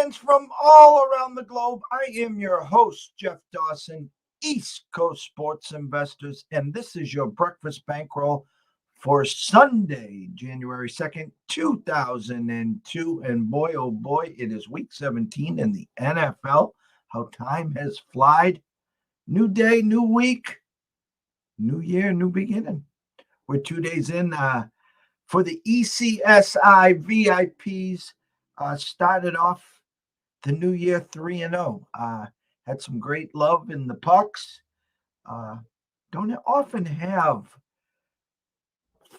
fans from all around the globe. I am your host, Jeff Dawson, East Coast Sports Investors, and this is your breakfast bankroll for Sunday, January 2nd, 2002. And boy, oh boy, it is week 17 in the NFL. How time has flied. New day, new week, new year, new beginning. We're 2 days in for the ECSI VIPs. Started off the new year 3-0. Had some great love in the pucks. Don't often have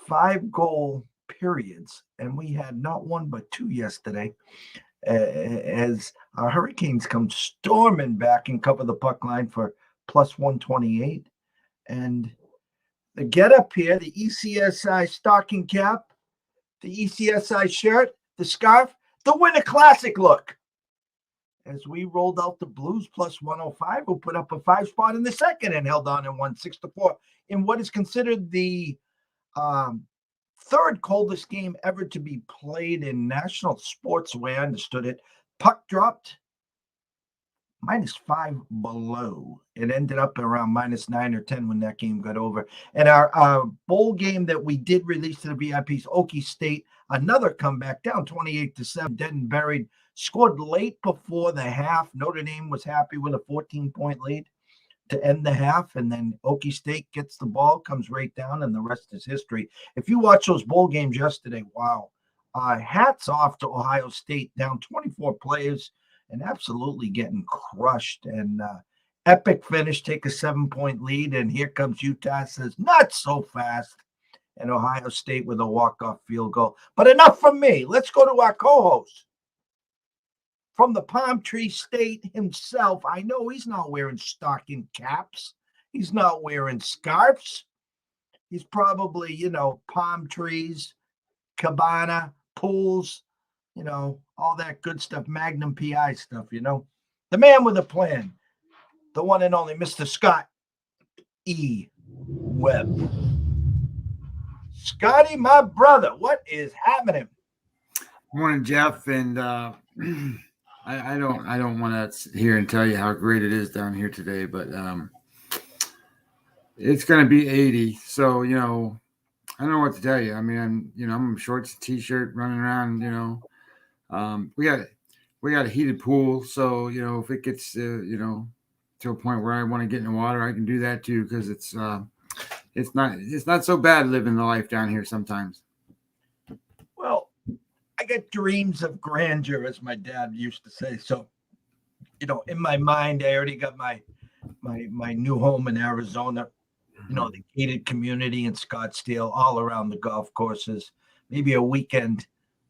5-goal periods, and we had not one but two yesterday. As our Hurricanes come storming back and cover the puck line for plus 128. And the get up here, the ECSI stocking cap, the ECSI shirt, the scarf, the Winter Classic look. As we rolled out the Blues plus 105, who put up a 5 spot in the second and held on and won 6-4 in what is considered the third coldest game ever to be played in national sports, the way I understood it. Puck dropped -5 below. It ended up around -9 or 10 when that game got over. And our bowl game that we did release to the VIPs, Okie State, another comeback down 28-7, dead and buried, scored late before the half. Notre Dame was happy with a 14-point lead to end the half, and then Okie State gets the ball, comes right down, and the rest is history. If you watch those bowl games yesterday, wow. Hats off to Ohio State, down 24 players and absolutely getting crushed. And epic finish, take a 7-point lead, and here comes Utah, says, not so fast. And Ohio State with a walk-off field goal. But enough from me. Let's go to our co-host. From the Palm Tree State himself, I know he's not wearing stocking caps. He's not wearing scarves. He's probably, palm trees, cabana, pools, all that good stuff, Magnum PI stuff, The man with a plan, the one and only Mr. Scott E. Webb. Scotty, my brother, what is happening? Morning, Jeff, and I don't want to sit here and tell you how great it is down here today, but it's going to be 80. So, I don't know what to tell you. I mean, I'm in shorts and t-shirt running around, we got a heated pool. So, if it gets, to a point where I want to get in the water, I can do that too. Cause it's not so bad living the life down here sometimes. Well, I get dreams of grandeur, as my dad used to say. So, in my mind, I already got my new home in Arizona, the gated community in Scottsdale, all around the golf courses, maybe a weekend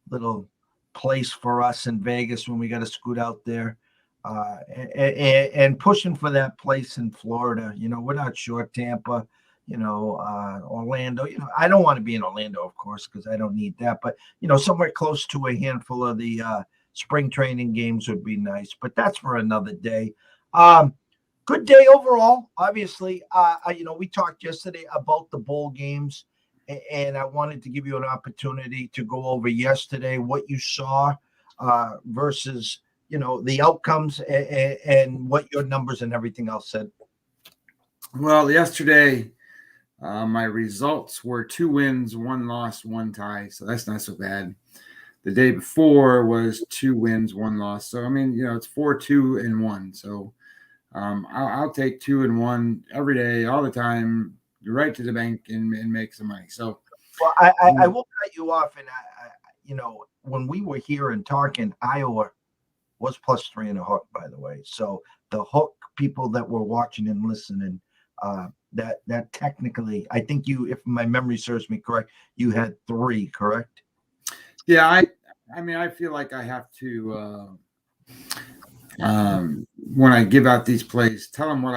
little place for us in Vegas when we got to scoot out there, and pushing for that place in Florida. We're not sure Tampa, Orlando. I don't want to be in Orlando, of course, because I don't need that. But, somewhere close to a handful of the spring training games would be nice. But that's for another day. Good day overall. Obviously, we talked yesterday about the bowl games, and I wanted to give you an opportunity to go over yesterday what you saw versus, the outcomes and what your numbers and everything else said. Well, yesterday, my results were 2 wins, 1 loss, 1 tie. So that's not so bad. The day before was 2 wins, 1 loss. So, I mean, it's 4, 2, and 1. So I'll take 2 and 1 every day, all the time, right to the bank and make some money. So, well, I will cut you off. And when we were here and talking, Iowa was +3 in a hook, by the way. So the hook people that were watching and listening, that technically, I think you, if my memory serves me correct, you had 3, correct? Yeah, I mean, I feel like I have to, when I give out these plays, tell them what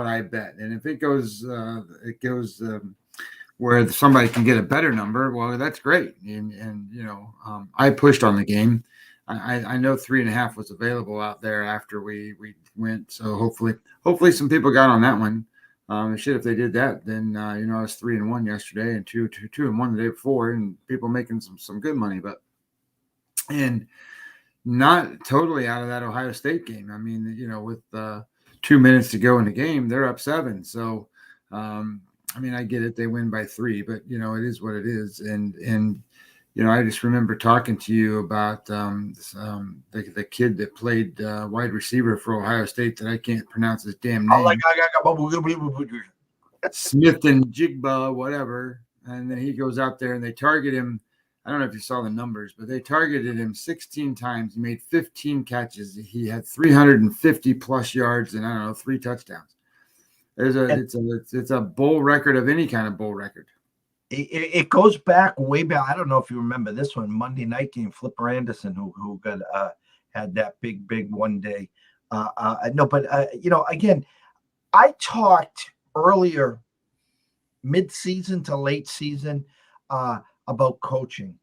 I bet. And if it goes where somebody can get a better number, well, that's great. And I pushed on the game. I know 3.5 was available out there after we went. So hopefully some people got on that one. If they did that, then I was 3 and 1 yesterday and 2 and 1 the day before, and people making some good money. But not totally out of that Ohio State game. I mean, with 2 minutes to go in the game, they're up 7. So, I mean, I get it. They win by 3, but it is what it is. And I just remember talking to you about the kid that played wide receiver for Ohio State that I can't pronounce his damn name. Smith and Jigba, whatever. And then he goes out there and they target him. I don't know if you saw the numbers, but they targeted him 16 times. He made 15 catches. He had 350 plus yards and 3 touchdowns. It's a bowl record of any kind of bowl record. It goes back way back. I don't know if you remember this one, Monday night game, Flipper Anderson, who got had that big one day. No, but again, I talked earlier, mid-season to late season, about coaching,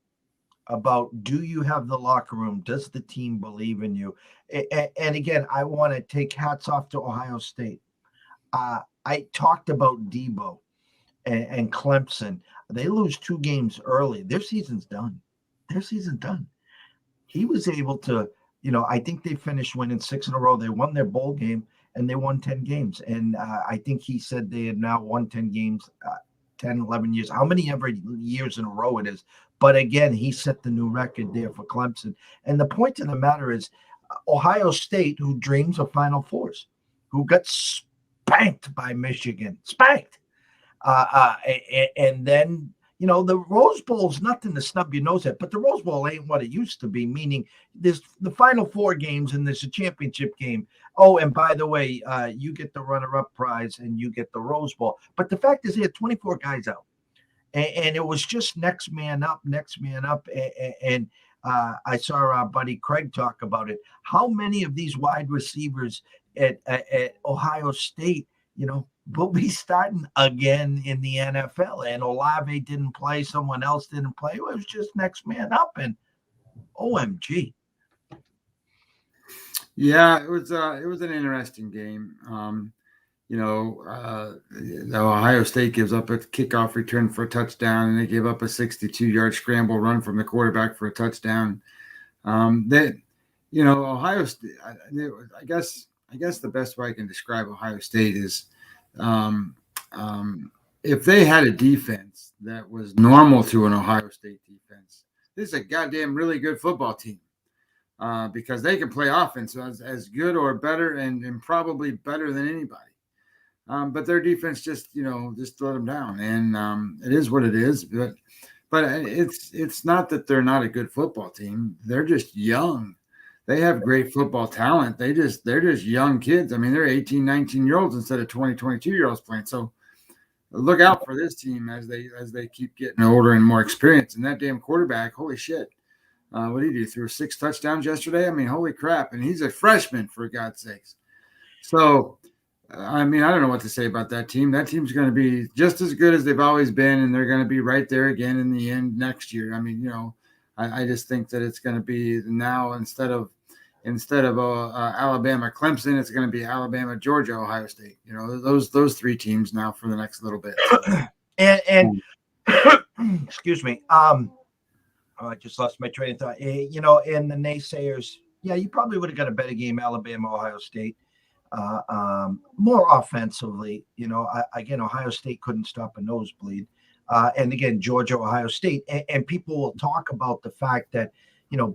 about do you have the locker room? Does the team believe in you? And again, I want to take hats off to Ohio State. I talked about Debo and Clemson. They lose 2 games early. Their season's done. He was able to, I think they finished winning 6 in a row. They won their bowl game and they won 10 games. And I think he said they had now won 10 games, 10, 11 years, how many ever years in a row it is. But again, he set the new record there for Clemson. And the point of the matter is Ohio State, who dreams of Final Fours, who got spanked by Michigan, and then, the Rose Bowl is nothing to snub your nose at, but the Rose Bowl ain't what it used to be, meaning there's the Final 4 games and there's a championship game. Oh, and by the way, you get the runner-up prize and you get the Rose Bowl. But the fact is, he had 24 guys out, and it was just next man up. And I saw our buddy Craig talk about it. How many of these wide receivers at Ohio State, will be starting again in the NFL? And Olave didn't play. Someone else didn't play. It was just next man up. And OMG. Yeah, it was an interesting game. The Ohio State gives up a kickoff return for a touchdown, and they gave up a 62-yard scramble run from the quarterback for a touchdown. Ohio State, I guess the best way I can describe Ohio State is if they had a defense that was normal to an Ohio State defense, this is a goddamn really good football team. Because they can play offense as good or better and probably better than anybody. But their defense just let them down. And it is what it is. But it's not that they're not a good football team. They're just young. They have great football talent. They're just young kids. I mean, they're 18, 19-year-olds instead of 20, 22-year-olds playing. So look out for this team as they keep getting older and more experienced. And that damn quarterback, holy shit. What did he do? Threw 6 touchdowns yesterday? I mean, holy crap. And he's a freshman, for God's sakes. So, I mean, I don't know what to say about that team. That team's going to be just as good as they've always been, and they're going to be right there again in the end next year. I mean, I just think that it's going to be now instead of Alabama, Clemson, it's going to be Alabama, Georgia, Ohio State. Those 3 teams now for the next little bit. And excuse me. I just lost my train of thought. And the naysayers, yeah, you probably would have got a better game, Alabama, Ohio State, more offensively. Again, Ohio State couldn't stop a nosebleed. And again, Georgia, Ohio State. And people will talk about the fact that,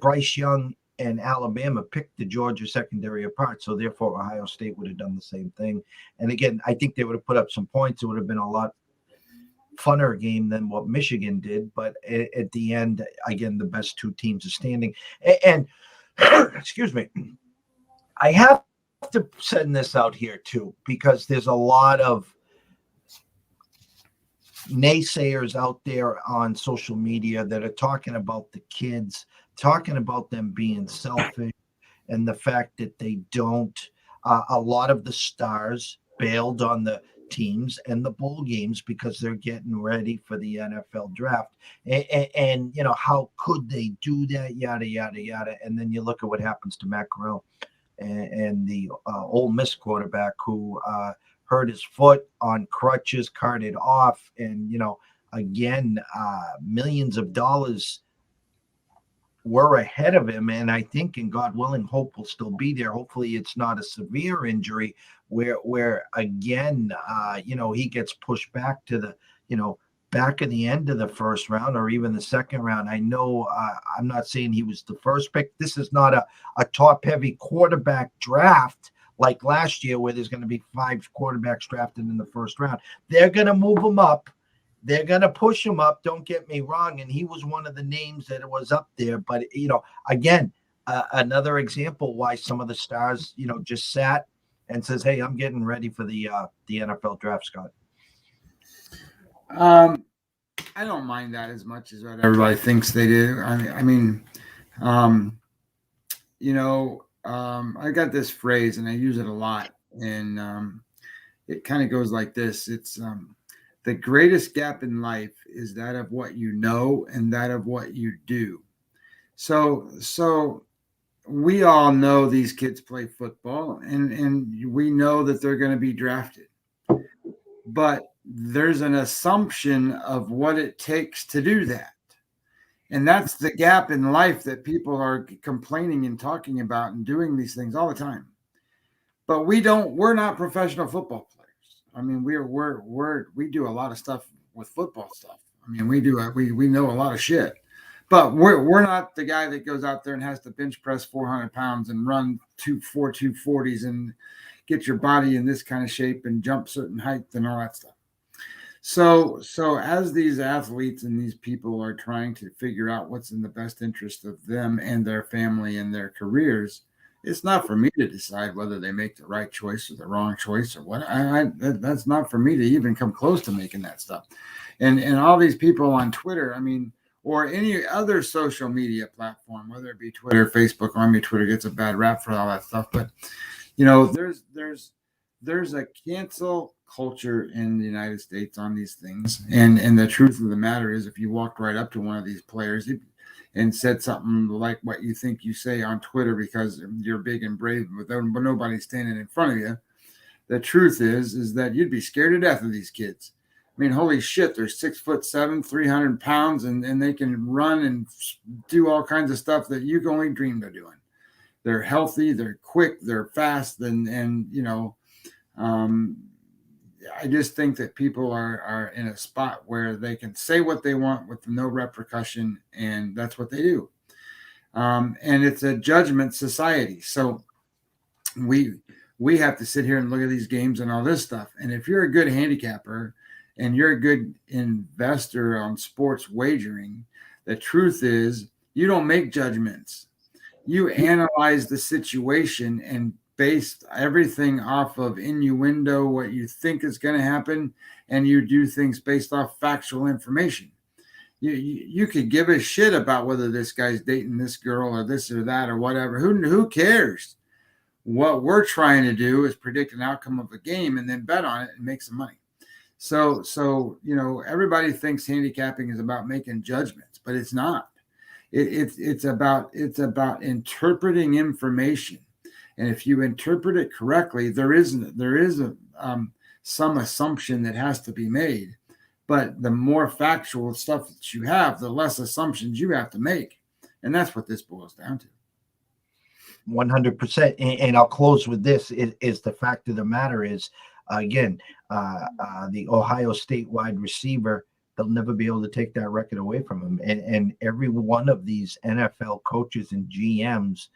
Bryce Young and Alabama picked the Georgia secondary apart. So therefore, Ohio State would have done the same thing. And again, I think they would have put up some points. It would have been a lot funner game than what Michigan did, but at the end, again, the best 2 teams are standing. And excuse me, I have to send this out here too, because there's a lot of naysayers out there on social media that are talking about the kids, talking about them being selfish, and the fact that they don't. A lot of the stars bailed on the teams and the bowl games because they're getting ready for the NFL draft. And how could they do that? Yada, yada, yada. And then you look at what happens to Matt Corral and the Ole Miss quarterback who hurt his foot on crutches, carted off. And, again, millions of dollars we're ahead of him, and I think, and God willing, hope will still be there. Hopefully, it's not a severe injury where again, he gets pushed back to the, back in the end of the first round or even the second round. I know I'm not saying he was the first pick. This is not a top-heavy quarterback draft like last year, where there's going to be 5 quarterbacks drafted in the first round. They're going to move him up. They're going to push him up. Don't get me wrong. And he was one of the names that was up there. But, again, another example why some of the stars, just sat and says, hey, I'm getting ready for the NFL draft, Scott. I don't mind that as much as what everybody thinks they do. I got this phrase and I use it a lot. And it kind of goes like this. It's the greatest gap in life is that of what you know and that of what you do. So we all know these kids play football and we know that they're going to be drafted. But there's an assumption of what it takes to do that. And that's the gap in life that people are complaining and talking about and doing these things all the time. But we're not professional football players. I mean, we do a lot of stuff with football stuff. I mean, we know a lot of shit, but we're not the guy that goes out there and has to bench press 400 pounds and run 240s and get your body in this kind of shape and jump certain heights and all that stuff. So as these athletes and these people are trying to figure out what's in the best interest of them and their family and their careers, it's not for me to decide whether they make the right choice or the wrong choice or what. That's not for me to even come close to making that stuff. And all these people on Twitter, or any other social media platform, whether it be Twitter, Facebook, Twitter gets a bad rap for all that stuff. But there's a cancel culture in the United States on these things. And the truth of the matter is, if you walked right up to one of these players and said something like what you think you say on Twitter because you're big and brave, but nobody's standing in front of you, the truth is that you'd be scared to death of these kids. I mean, holy shit, they're 6'7", 300 pounds, and they can run and do all kinds of stuff that you can only dream of doing. They're healthy, they're quick, they're fast, I just think that people are in a spot where they can say what they want with no repercussion, and that's what they do. And it's a judgment society. So we have to sit here and look at these games and all this stuff. And if you're a good handicapper and you're a good investor on sports wagering, the truth is you don't make judgments. You analyze the situation and based everything off of innuendo, what you think is going to happen, and you do things based off factual information. You could give a shit about whether this guy's dating this girl or this or that or whatever. Who cares? What we're trying to do is predict an outcome of a game and then bet on it and make some money. So everybody thinks handicapping is about making judgments, but it's not. It's about interpreting information. And if you interpret it correctly, there is some assumption that has to be made. But the more factual stuff that you have, the less assumptions you have to make. And that's what this boils down to. 100%. And I'll close with this is the fact of the matter is, again, the Ohio State wide receiver, they'll never be able to take that record away from him. And every one of these NFL coaches and GMs,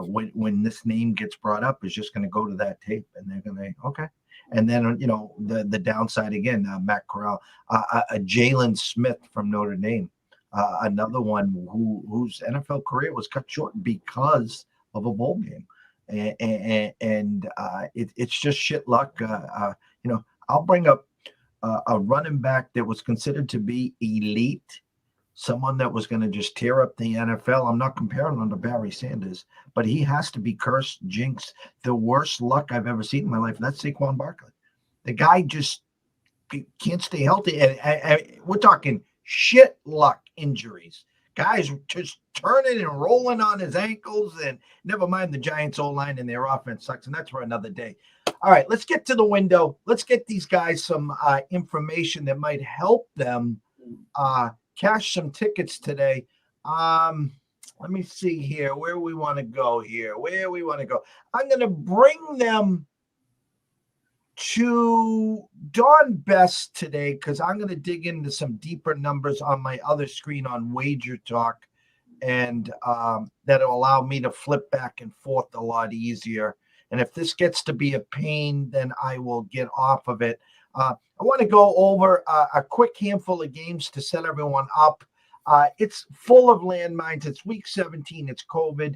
when this name gets brought up, is just going to go to that tape and they're going to, okay. And then, the downside again, Matt Corral, a Jalen Smith from Notre Dame, another one whose NFL career was cut short because of a bowl game. And it's just shit luck. I'll bring up a running back that was considered to be elite, someone that was going to just tear up the NFL. I'm not comparing him to Barry Sanders, but he has to be cursed, jinxed, the worst luck I've ever seen in my life. And that's Saquon Barkley. The guy just can't stay healthy. And we're talking shit luck injuries. Guys just turning and rolling on his ankles, and never mind the Giants' O-line and their offense sucks, and that's for another day. All right, let's get to the window. Let's get these guys some information that might help them cash some tickets today. Let me see here where we want to go here. Where we want to go. I'm going to bring them to Dawn Best today because I'm going to dig into some deeper numbers on my other screen on Wager Talk, and that'll allow me to flip back and forth a lot easier. And if this gets to be a pain, then I will get off of it. I want to go over a quick handful of games to set everyone up. It's full of landmines. It's week 17. It's COVID.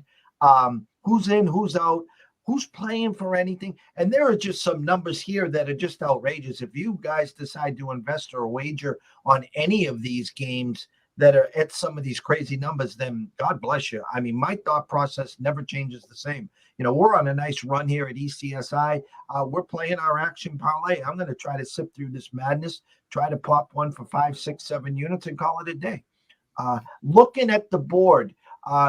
Who's in, who's out, who's playing for anything. And there are just some numbers here that are just outrageous. If you guys decide to invest or wager on any of these games that are at some of these crazy numbers, then God bless you. I mean, my thought process never changes the same. You know, we're on a nice run here at ECSI. We're playing our action parlay. I'm going to try to sift through this madness, try to pop one for 5, 6, 7 units and call it a day. Looking at the board,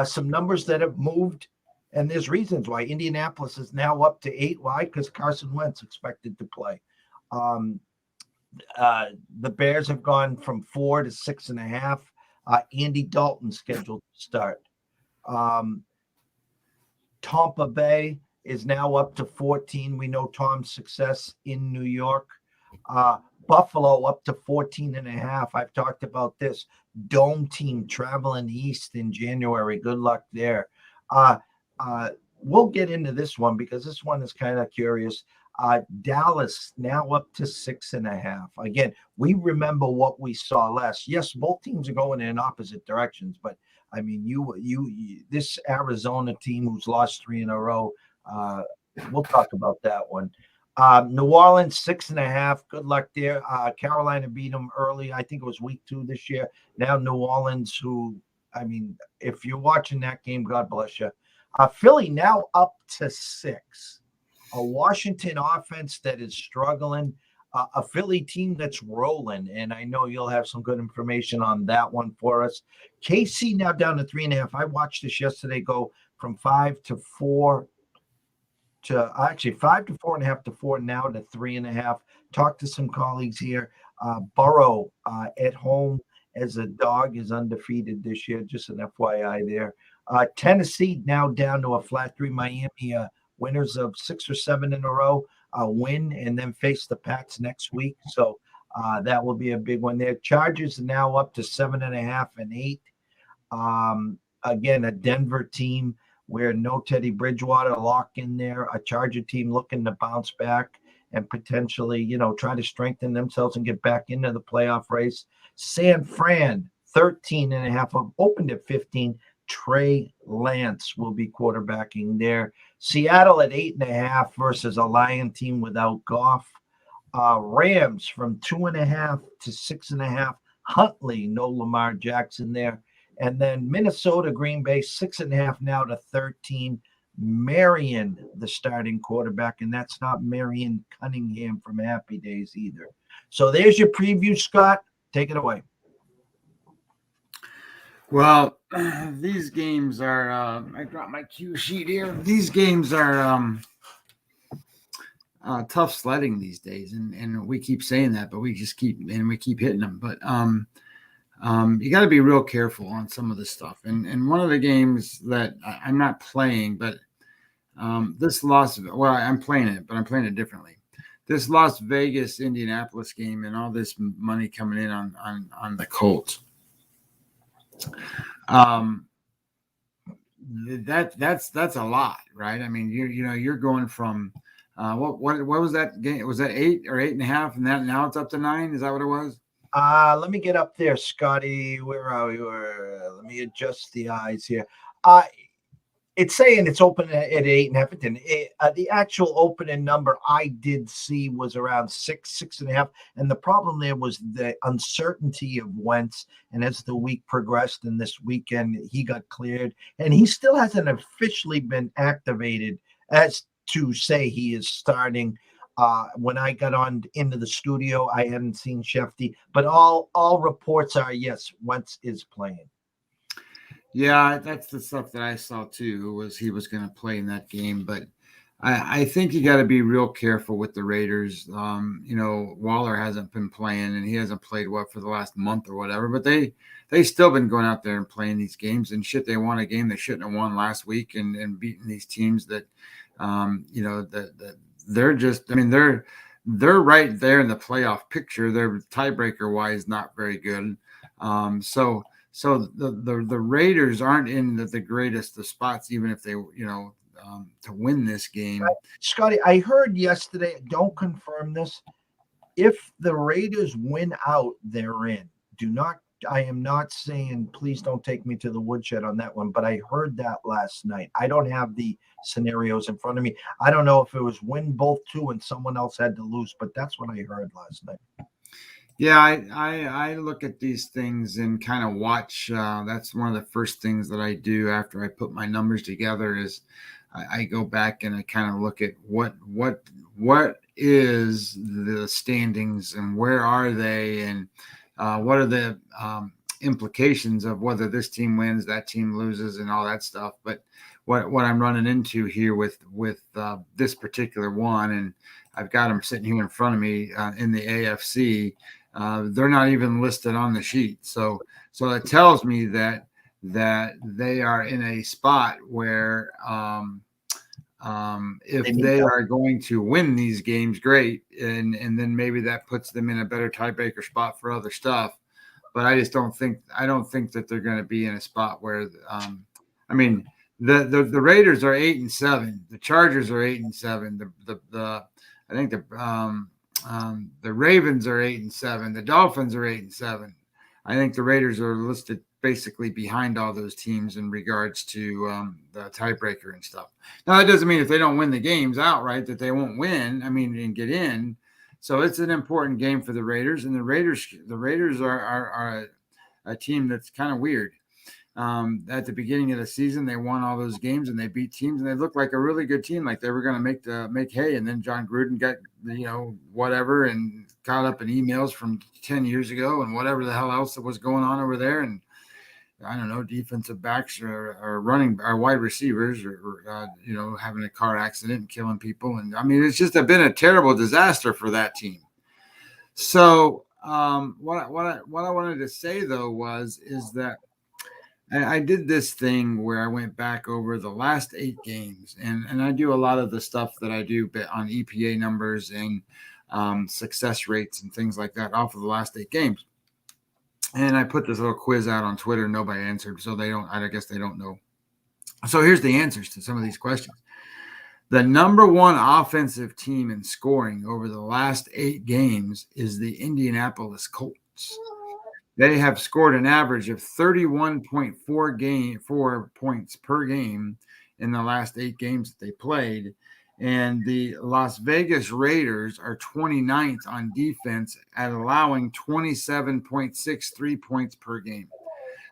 some numbers that have moved, and there's reasons why. Indianapolis is now up to 8. Why? Because Carson Wentz expected to play. The Bears have gone from 4 to 6.5. Andy Dalton scheduled to start. Tampa Bay is now up to 14. We know Tom's success in New York. Buffalo up to 14.5. I've talked about this. Dome team traveling east in January. Good luck there. We'll get into this one because this one is kind of curious. Dallas now up to 6.5. Again, we remember what we saw last. Yes, both teams are going in opposite directions, but I mean, you this Arizona team who's lost 3 in a row. We'll talk about that one. New Orleans 6.5. Good luck there. Carolina beat them early. I think it was week 2 this year. Now New Orleans, who, I mean, if you're watching that game, God bless you. Philly now up to 6. A Washington offense that is struggling, a Philly team that's rolling, and I know you'll have some good information on that one for us. KC now down to 3.5. I watched this yesterday go from 5 to 4 to actually 5 to 4.5 to 4 now to 3.5. Talked to some colleagues here. Burrow at home as a dog is undefeated this year. Just an FYI there. Tennessee now down to a flat 3. Miami winners of 6 or 7 in a row win and then face the Pats next week. So that will be a big one there. Chargers are now up to 7.5 and 8. Again, a Denver team where no Teddy Bridgewater lock in there. A Charger team looking to bounce back and potentially, you know, try to strengthen themselves and get back into the playoff race. San Fran, 13.5, opened at 15. Trey Lance will be quarterbacking there. Seattle at 8.5 versus a Lion team without Goff. Rams from 2.5 to 6.5. Huntley, no Lamar Jackson there. And then Minnesota, Green Bay, 6.5 now to 13. Marion, the starting quarterback, and that's not Marion Cunningham from Happy Days either. So there's your preview, Scott. Take it away. Well, these games are, I dropped my cue sheet here. These games are tough sledding these days. And we keep saying that, but we keep hitting them. But you got to be real careful on some of this stuff. And one of the games that I'm not playing, but this I'm playing it, but I'm playing it differently. This Las Vegas Indianapolis game and all this money coming in on the Colts. That's a lot, right? I mean, you're going from what was that game? Was that 8 or 8.5, and that now it's up to 9? Is that what it was? Let me get up there, Scotty. Where are we? Let me adjust the eyes here. It's saying it's open at 8.5. The actual opening number I did see was around 6.5. And the problem there was the uncertainty of Wentz. And as the week progressed and this weekend, he got cleared. And he still hasn't officially been activated as to say he is starting. When I got on into the studio, I hadn't seen Shefty. But all reports are, yes, Wentz is playing. Yeah, that's the stuff that I saw too. He was going to play in that game, but I think you got to be real careful with the Raiders. Waller hasn't been playing, and he hasn't played for the last month or whatever. But they still been going out there and playing these games and shit. They won a game they shouldn't have won last week, and beating these teams that, that they're just. I mean, they're right there in the playoff picture. They're tiebreaker wise not very good. So the Raiders aren't in the greatest of spots, even if they to win this game. Scotty, I heard yesterday, don't confirm this. If the Raiders win out, they're in. I am not saying, please don't take me to the woodshed on that one, but I heard that last night. I don't have the scenarios in front of me. I don't know if it was win both two and someone else had to lose, but that's what I heard last night. Yeah, I look at these things and kind of watch. That's one of the first things that I do after I put my numbers together is I go back and I kind of look at what is the standings and where are they and what are the implications of whether this team wins, that team loses, and all that stuff. But what I'm running into here with this particular one, and I've got them sitting here in front of me in the AFC. They're not even listed on the sheet, so it tells me that they are in a spot where if they are going to win these games, great, and then maybe that puts them in a better tiebreaker spot for other stuff. But I don't think that they're going to be in a spot where I mean the Raiders are 8-7, the Chargers are 8-7, I think the Ravens are 8-7, the Dolphins are 8-7. I think the Raiders are listed basically behind all those teams in regards to the tiebreaker and stuff. Now, that doesn't mean if they don't win the games outright that they won't win. I mean, and get in. So it's an important game for the Raiders, and the Raiders are a team that's kind of weird. At the beginning of the season, they won all those games and they beat teams, and they looked like a really good team, like they were going to make hay. And then John Gruden got whatever and caught up in emails from 10 years ago and whatever the hell else that was going on over there. And I don't know, defensive backs or wide receivers or having a car accident and killing people. And I mean, it's just been a terrible disaster for that team. So what I wanted to say though is that I did this thing where I went back over the last 8 games, and I do a lot of the stuff that I do on EPA numbers and success rates and things like that off of the last 8 games. And I put this little quiz out on Twitter. Nobody answered, so I guess they don't know. So here's the answers to some of these questions. The number one offensive team in scoring over the last 8 games is the Indianapolis Colts. They have scored an average of 31.4 points per game in the last 8 games that they played. And the Las Vegas Raiders are 29th on defense at allowing 27.63 points per game.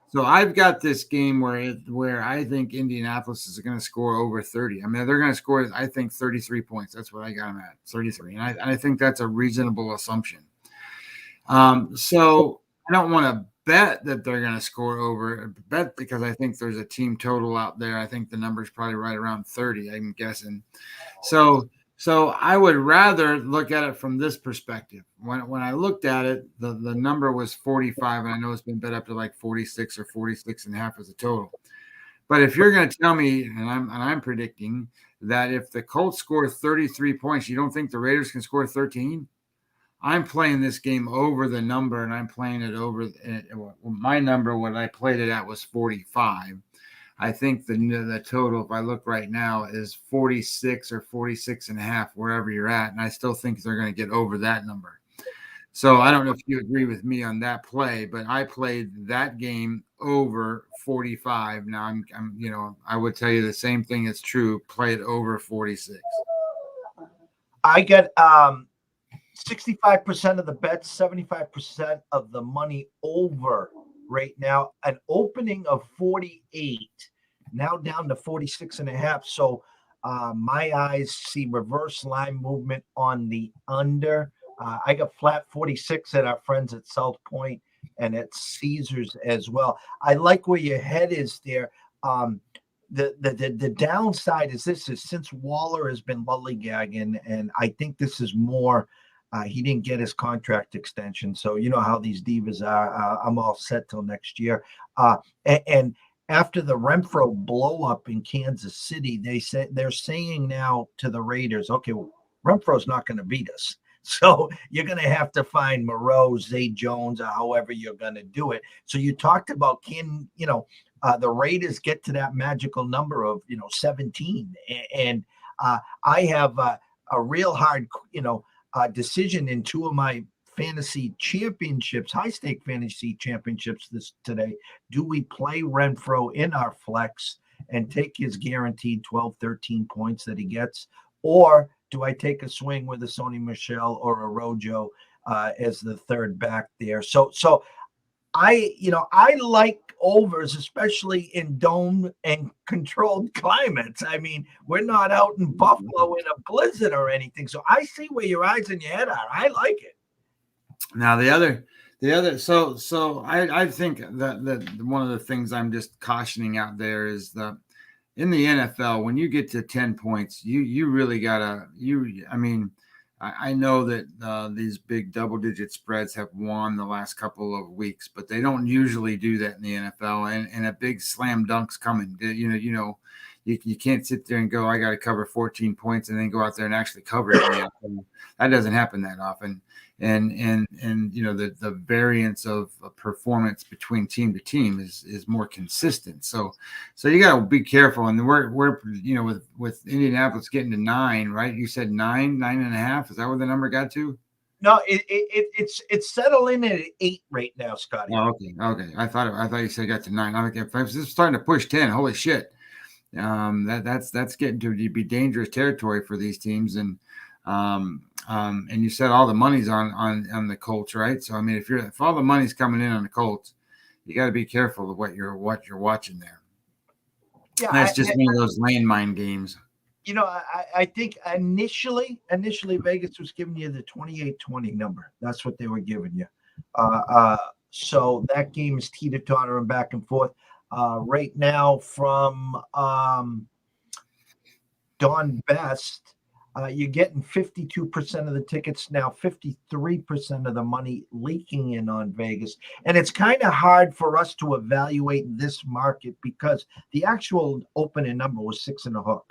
So I've got this game where I think Indianapolis is going to score over 30. I mean, they're going to score, I think, 33 points. That's what I got them at, 33. And I think that's a reasonable assumption. So I don't want to bet that they're going to score over, because I think there's a team total out there. I think the number is probably right around 30, I'm guessing. So I would rather look at it from this perspective. When I looked at it, the number was 45, and I know it's been bet up to like 46 or 46.5 as a total. But if you're going to tell me, and I'm predicting that if the Colts score 33 points, you don't think the Raiders can score 13? I'm playing this game over the number, and I'm playing it over. My number, what I played it at, was 45. I think the total, if I look right now, is 46 or 46.5, wherever you're at, and I still think they're going to get over that number. So I don't know if you agree with me on that play, but I played that game over 45. Now I'm I would tell you the same thing is true. Play it over 46. I get 65% of the bets, 75% of the money over right now. An opening of 48, now down to 46.5. So my eyes see reverse line movement on the under. I got flat 46 at our friends at South Point and at Caesars as well. I like where your head is there. the downside is this: is since Waller has been lollygagging, and I think this is more. He didn't get his contract extension, so you know how these divas are. I'm all set till next year. And after the Renfro blow up in Kansas City, they're saying now to the Raiders, okay, well, Renfro's not going to beat us. So you're going to have to find Moreau, Zay Jones, or however you're going to do it. So you talked about the Raiders get to that magical number of 17, and I have a real hard decision in two of my fantasy championships, high stake fantasy championships today. Do we play Renfro in our flex and take his guaranteed 12, 13 points that he gets, or do I take a swing with a Sony Michel or a Rojo as the third back there? So I like overs, especially in dome and controlled climates. I mean, we're not out in Buffalo in a blizzard or anything. So I see where your eyes and your head are. I like it. Now the other, so I think that one of the things I'm just cautioning out there is in the NFL, when you get to 10 points, you really gotta, I mean, I know that these big double-digit spreads have won the last couple of weeks, but they don't usually do that in the NFL. And a big slam dunk's coming. You can't sit there and go, I got to cover 14 points and then go out there and actually cover it. That doesn't happen that often. And the variance of performance between team to team is more consistent. So you got to be careful. And we're with Indianapolis getting to 9, right? You said 9.5. Is that what the number got to? No, it's settling at 8 right now, Scotty. Oh, okay. I thought you said it got to 9. I'm like, if this is starting to push 10, holy shit. That's getting to be dangerous territory for these teams. And you said all the money's on the Colts, right? So I mean, if all the money's coming in on the Colts, you got to be careful of what you're watching there. Yeah, that's just one of those landmine games. I think initially Vegas was giving you the 28-20 number. That's what they were giving you. So that game is teeter-tottering back and forth. Right now from Don Best, you're getting 52% of the tickets now, 53% of the money leaking in on Vegas. And it's kind of hard for us to evaluate this market because the actual opening number was 6.5.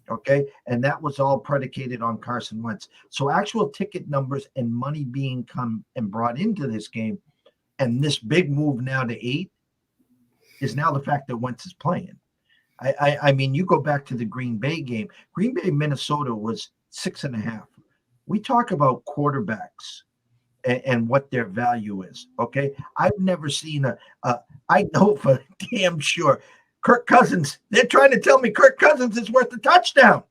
Okay. And that was all predicated on Carson Wentz. So actual ticket numbers and money being come and brought into this game, and this big move now to 8 is now the fact that Wentz is playing. I mean, you go back to the Green Bay game. Green Bay, Minnesota was 6.5. We talk about quarterbacks and what their value is. Okay. I've never seen I know for damn sure Kirk Cousins, they're trying to tell me Kirk Cousins is worth a touchdown.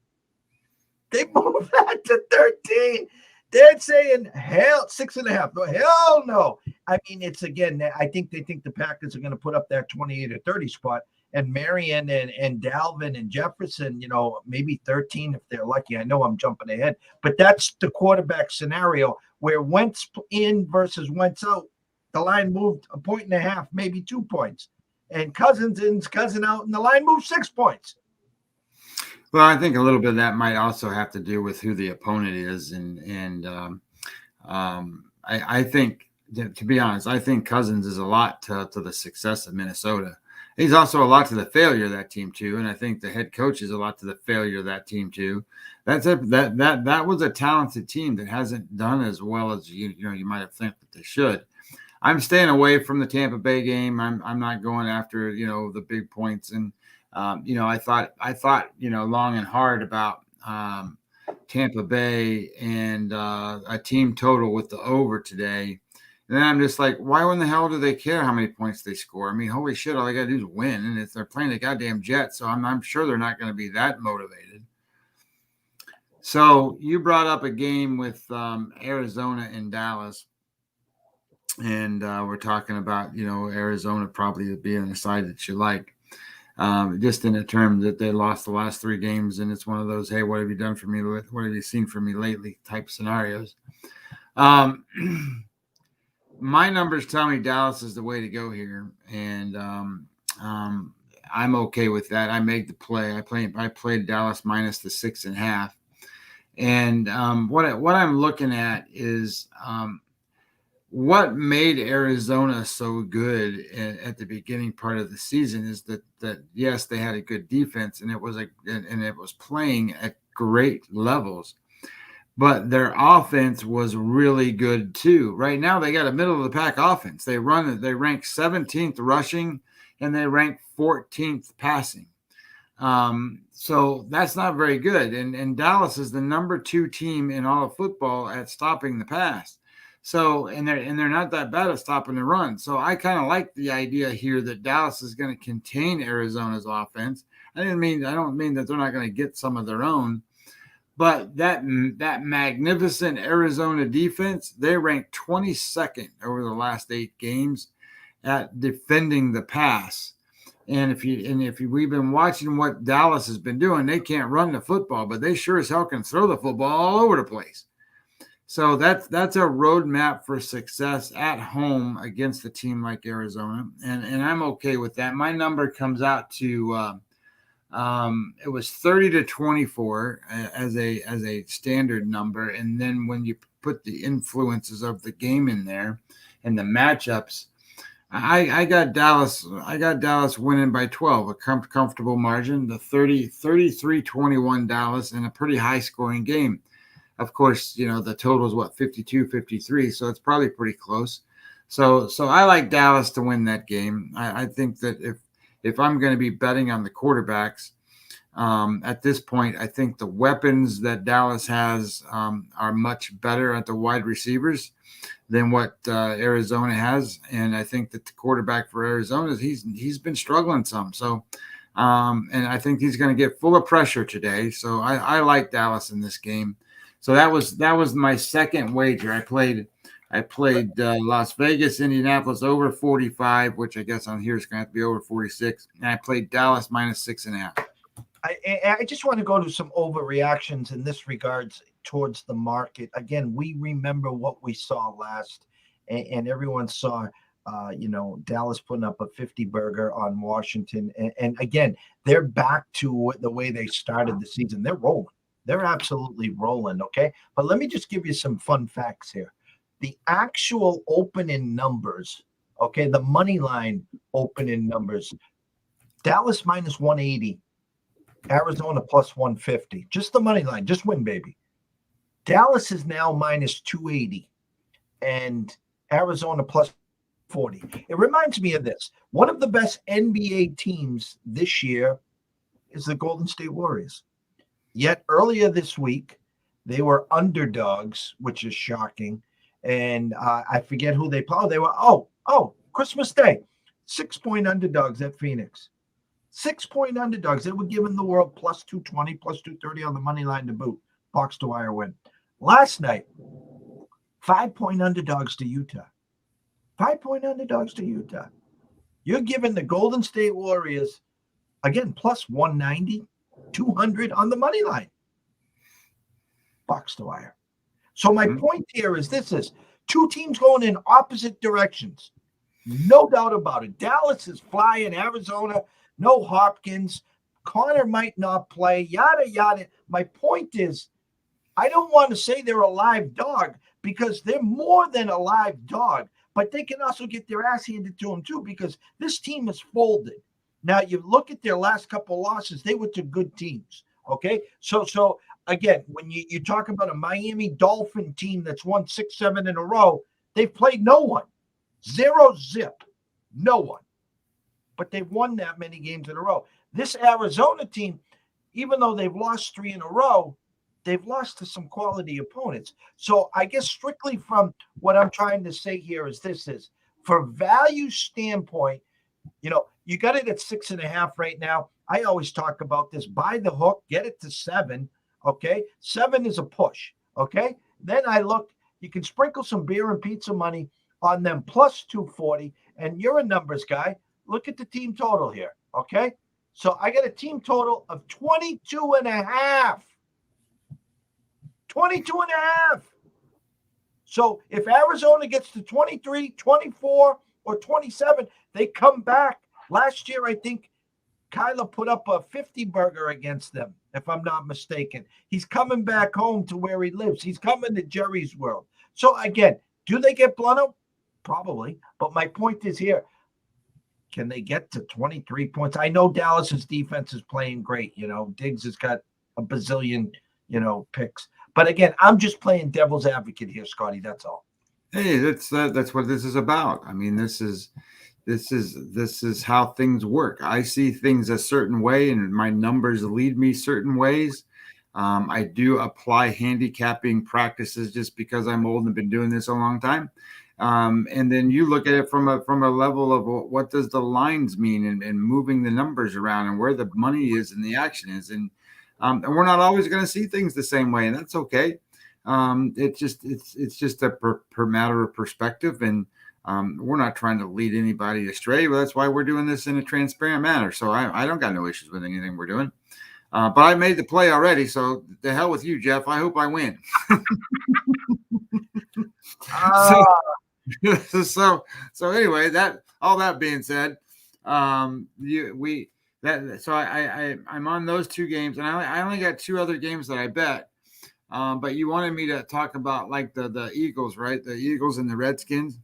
They moved that to 13. They're saying, hell, 6.5. No, hell no. I mean, it's again, I think they think the Packers are going to put up that 28 or 30 spot. And Marion and Dalvin and Jefferson, maybe 13 if they're lucky. I know I'm jumping ahead, but that's the quarterback scenario where Wentz in versus Wentz out. The line moved 1.5, maybe 2 points. And Cousins in's Cousin out, and the line moved 6 points. Well, I think a little bit of that might also have to do with who the opponent is. I think, to be honest, I think Cousins is a lot to the success of Minnesota. He's also a lot to the failure of that team too, and I think the head coach is a lot to the failure of that team too. That was a talented team that hasn't done as well as you might have think that they should. I'm staying away from the Tampa Bay game. I'm not going after the big points, and I thought long and hard about Tampa Bay and a team total with the over today. And then I'm just like, why in the hell do they care how many points they score? I mean, holy shit, all they got to do is win. And if they're playing the goddamn Jets, so I'm sure they're not going to be that motivated. So you brought up a game with Arizona and Dallas. And we're talking about, Arizona probably being the side that you like. Just in the term that they lost the last 3 games. And it's one of those, hey, what have you done for me? What have you seen from me lately type scenarios. My numbers tell me Dallas is the way to go here. And I'm okay with that. I made the play. I played Dallas minus the 6.5. And what I'm looking at is what made Arizona so good at the beginning part of the season is that yes, they had a good defense and it was playing at great levels, but their offense was really good too. Right now, they got a middle of the pack offense. They rank 17th rushing and they rank 14th passing. So that's not very good. And Dallas is the number 2 team in all of football at stopping the pass. So, and they're not that bad at stopping the run. So I kind of like the idea here that Dallas is going to contain Arizona's offense. I don't mean that they're not going to get some of their own, but that magnificent Arizona defense, they ranked 22nd over the last 8 games at defending the pass. And we've been watching what Dallas has been doing, they can't run the football, but they sure as hell can throw the football all over the place. So that's a roadmap for success at home against a team like Arizona, and I'm okay with that. My number comes out to it was 30-24 as a standard number, and then when you put the influences of the game in there and the matchups, I got Dallas winning by 12, a comfortable margin, the 33-21 Dallas, in a pretty high scoring game. Of course, the total is 52-53, so it's probably pretty close. So I like Dallas to win that game. I think that if I'm going to be betting on the quarterbacks at this point, I think the weapons that Dallas has are much better at the wide receivers than what Arizona has, and I think that the quarterback for Arizona he's been struggling some. So, and I think he's going to get full of pressure today. So I like Dallas in this game. So that was my second wager. I played Las Vegas, Indianapolis over 45, which I guess on here is going to have to be over 46, and I played Dallas minus 6.5. I just want to go to some overreactions in this regards towards the market. Again, we remember what we saw last, and everyone saw, Dallas putting up a 50 burger on Washington. And again, they're back to the way they started the season. They're rolling. They're absolutely rolling, okay? But let me just give you some fun facts here. The actual opening numbers, okay, the money line opening numbers, Dallas minus 180, Arizona plus 150. Just the money line, just win, baby. Dallas is now minus 280, and Arizona plus 40. It reminds me of this. One of the best NBA teams this year is the Golden State Warriors. Yet earlier this week, they were underdogs, which is shocking. And I forget who they played. They were, Christmas Day, 6-point underdogs at Phoenix. 6-point underdogs. They were giving the world plus 220, plus 230 on the money line to boot. Box to wire win. Last night, 5-point underdogs to Utah. 5-point underdogs to Utah. You're giving the Golden State Warriors, again, plus 190. 200 on the money line. Box to wire. So my point here is this is 2 teams going in opposite directions. No doubt about it. Dallas is flying. Arizona, no Hopkins. Connor might not play. Yada, yada. My point is, I don't want to say they're a live dog because they're more than a live dog, but they can also get their ass handed to them too because this team is folded. Now, you look at their last couple of losses, they were to good teams, okay? So again, when you talk about a Miami Dolphin team that's won 6-7 in a row, they've played no one. 0 zip. No one. But they've won that many games in a row. This Arizona team, even though they've lost 3 in a row, they've lost to some quality opponents. So I guess strictly from what I'm trying to say here is this is, for value standpoint, you got it at 6.5 right now. I always talk about this. Buy the hook, get it to 7. Okay. 7 is a push. Okay. Then I look, you can sprinkle some beer and pizza money on them plus 240. And you're a numbers guy. Look at the team total here. Okay. So I got a team total of 22.5. 22.5. So if Arizona gets to 23, 24, or 27, they come back. Last year, I think Kyler put up a 50 burger against them, if I'm not mistaken. He's coming back home to where he lives. He's coming to Jerry's world. So again, do they get blown out? Probably. But my point is here, can they get to 23 points? I know Dallas's defense is playing great. Diggs has got a bazillion, picks. But again, I'm just playing devil's advocate here, Scotty. That's all. Hey, that's what this is about. I mean, this is how things work. I see things a certain way, and my numbers lead me certain ways. I do apply handicapping practices just because I'm old and have been doing this a long time. And then you look at it from a level of what does the lines mean and moving the numbers around and where the money is and the action is. And we're not always going to see things the same way, and that's okay. It's just a per matter of perspective, and we're not trying to lead anybody astray. But that's why we're doing this in a transparent manner. So I don't got no issues with anything we're doing. But I made the play already, so the hell with you, Jeff. I hope I win. So anyway, that all that being said, I'm on those two games, and I only got two other games that I bet. But you wanted me to talk about like the Eagles, right? The Eagles and the Redskins.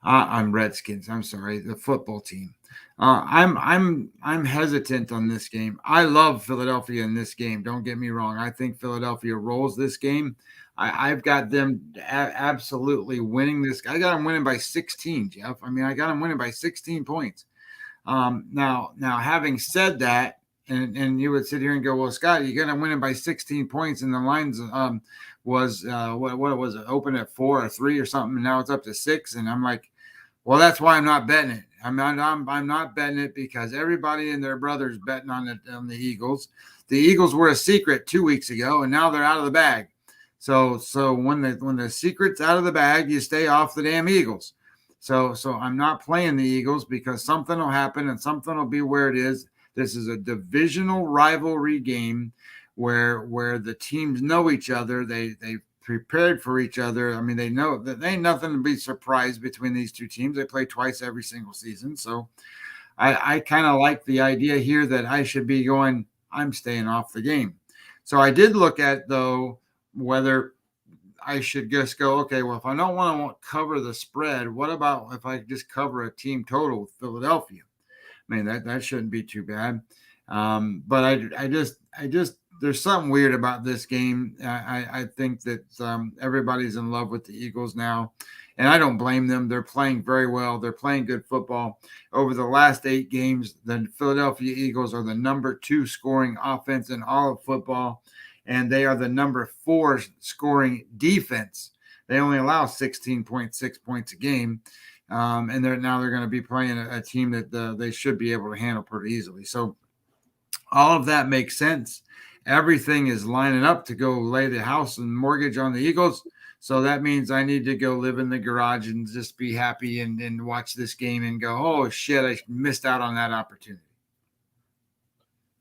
I'm Redskins. I'm sorry, the football team. I'm hesitant on this game. I love Philadelphia in this game. Don't get me wrong. I think Philadelphia rolls this game. I've got them absolutely winning this. I got them winning by 16, Jeff. I mean, I got them winning by 16 points. Now, having said that, and you would sit here and go, well, Scott, you got them winning by 16 points, and the lines was what was it? Open at 4 or 3 or something, and now it's up to 6. And I'm like, well, that's why I'm not betting it. I'm not betting it because everybody and their brothers betting on the Eagles. The Eagles were a secret 2 weeks ago, and now they're out of the bag. So when the secret's out of the bag, you stay off the damn Eagles. So I'm not playing the Eagles because something will happen and something will be where it is. This is a divisional rivalry game where the teams know each other. They prepared for each other. I mean, they know that there ain't nothing to be surprised between these two teams. They play twice every single season. So I kind of like the idea here that I should be going, I'm staying off the game. So I did look at, though, whether I should just go, okay, well, if I don't want to cover the spread, what about if I just cover a team total with Philadelphia? I mean, that shouldn't be too bad. But I just there's something weird about this game. I think that everybody's in love with the Eagles now, and I don't blame them. They're playing very well. They're playing good football. Over the last 8 games, the Philadelphia Eagles are the number 2 scoring offense in all of football, and they are the number 4 scoring defense. They only allow 16.6 points a game. And they're going to be playing a team that they should be able to handle pretty easily. So all of that makes sense. Everything is lining up to go lay the house and mortgage on the Eagles. So that means I need to go live in the garage and just be happy and watch this game and go, oh, shit, I missed out on that opportunity.